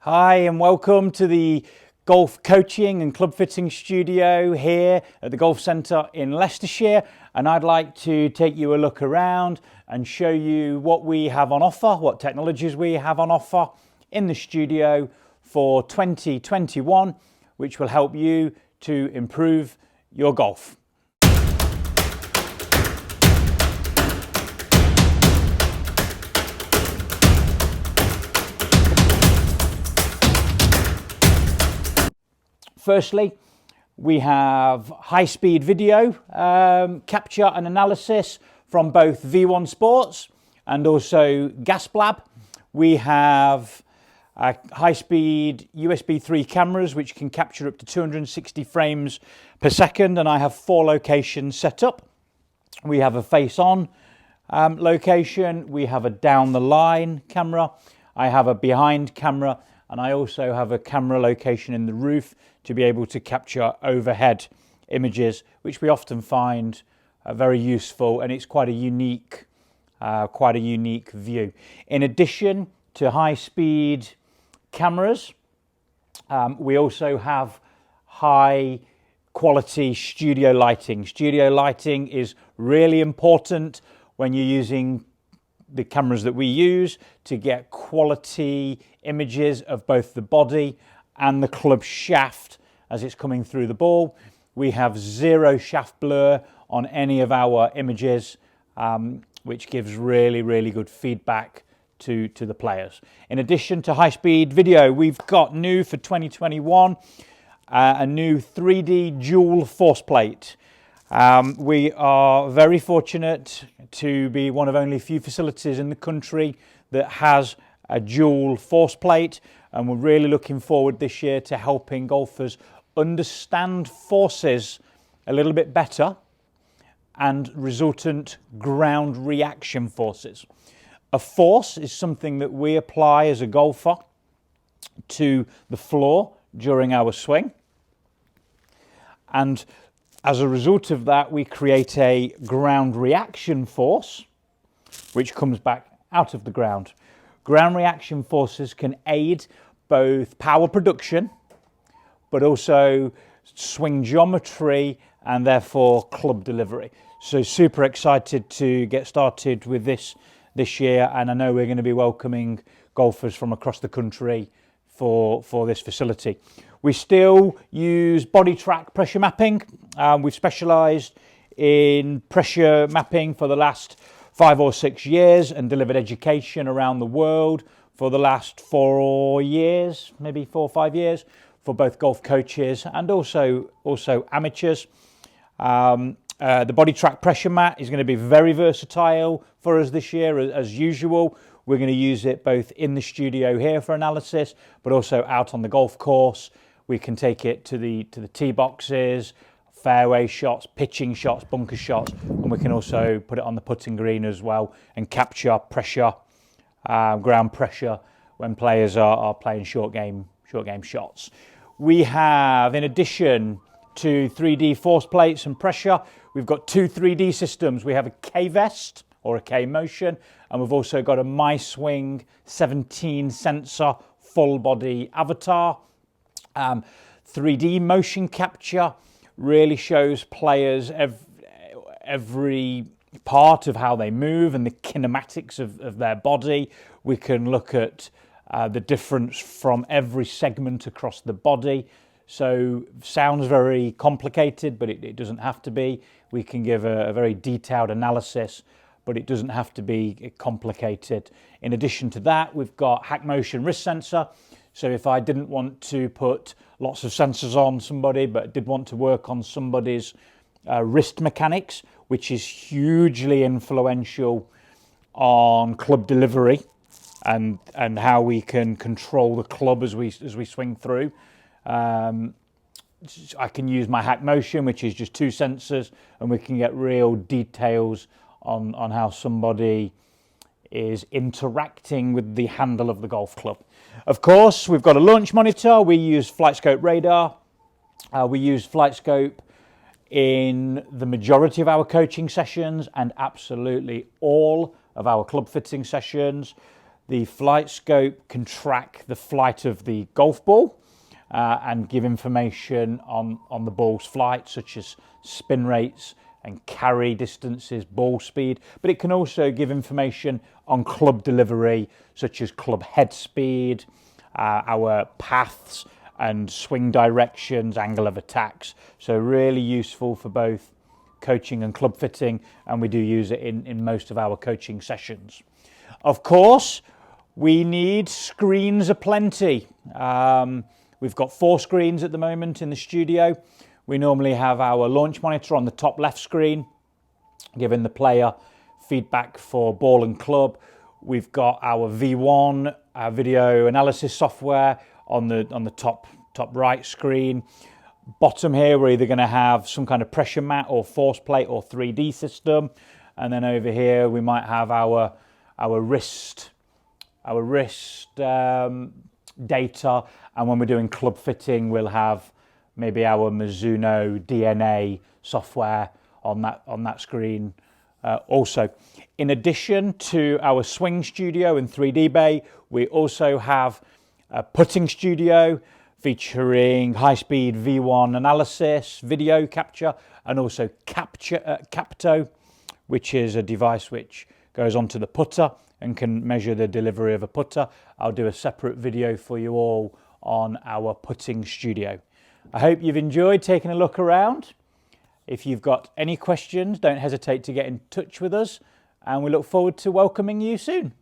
Hi and welcome to the golf coaching and club fitting studio here at the golf centre in Leicestershire, and I'd like to take you a look around and show you what we have on offer, what technologies we have on offer in the studio for 2021, which will help you to improve your golf. Firstly, we have high-speed video capture and analysis from both V1 Sports and also GasBlab. We have high-speed USB 3 cameras which can capture up to 260 frames per second, and I have 4 locations set up. We have a face-on location, we have a down-the-line camera, I have a behind camera, and I also have a camera location in the roof to be able to capture overhead images, which we often find very useful, and it's quite a unique view. In addition to high-speed cameras, we also have high-quality studio lighting. Studio lighting is really important when you're using the cameras that we use to get quality images of both the body and the club shaft as it's coming through the ball. We have 0 shaft blur on any of our images, which gives really good feedback to the players. In addition to high-speed video, we've got new for 2021 a new 3D dual force plate. We are very fortunate to be one of only a few facilities in the country that has a dual force plate, and we're really looking forward this year to helping golfers understand forces a little bit better and resultant ground reaction forces. A force is something that we apply as a golfer to the floor during our swing, and as a result of that we create a ground reaction force which comes back out of the ground. Ground reaction forces can aid both power production but also swing geometry and therefore club delivery. So super excited to get started with this year, and I know we're going to be welcoming golfers from across the country for this facility. We still use body track pressure mapping. We've specialised in pressure mapping for the last 5 or 6 years and delivered education around the world for the last 4 years, maybe 4 or 5 years, for both golf coaches and also amateurs. The body track pressure mat is going to be very versatile for us this year. As usual, we're going to use it both in the studio here for analysis, but also out on the golf course. We can take it to the tee boxes, fairway shots, pitching shots, bunker shots, and we can also put it on the putting green as well and capture pressure, ground pressure when players are playing short game shots. We have, in addition to 3D force plates and pressure, we've got 2 3D systems. We have a K-Vest or a K-Motion, and we've also got a MySwing 17 sensor full body avatar. 3D motion capture really shows players every part of how they move and the kinematics of their body. We can look at the difference from every segment across the body. So sounds very complicated, but it doesn't have to be. We can give a very detailed analysis, but it doesn't have to be complicated. In addition to that, we've got HackMotion wrist sensor. So if I didn't want to put lots of sensors on somebody, but did want to work on somebody's wrist mechanics, which is hugely influential on club delivery and how we can control the club as we swing through. I can use my HackMotion, which is just 2 sensors, and we can get real details on how somebody is interacting with the handle of the golf club. Of course, we've got a launch monitor. We use FlightScope radar. We use FlightScope in the majority of our coaching sessions and absolutely all of our club fitting sessions. The flight scope can track the flight of the golf ball and give information on the ball's flight, such as spin rates and carry distances, ball speed, but it can also give information on club delivery, such as club head speed, our paths and swing directions, angle of attacks. So really useful for both coaching and club fitting, and we do use it in most of our coaching sessions. Of course, we need screens aplenty. We've got 4 screens at the moment in the studio. We normally have our launch monitor on the top left screen, giving the player feedback for ball and club. We've got our V1 video analysis software on the top right screen. Bottom here, we're either going to have some kind of pressure mat or force plate or 3D system, and then over here we might have our wrist data, and when we're doing club fitting, we'll have maybe our Mizuno DNA software on that screen. Also, in addition to our swing studio and 3D bay, we also have a putting studio featuring high-speed V1 analysis, video capture, and also Capto, which is a device which goes onto the putter and can measure the delivery of a putter. I'll do a separate video for you all on our putting studio. I hope you've enjoyed taking a look around. If you've got any questions, don't hesitate to get in touch with us, and we look forward to welcoming you soon.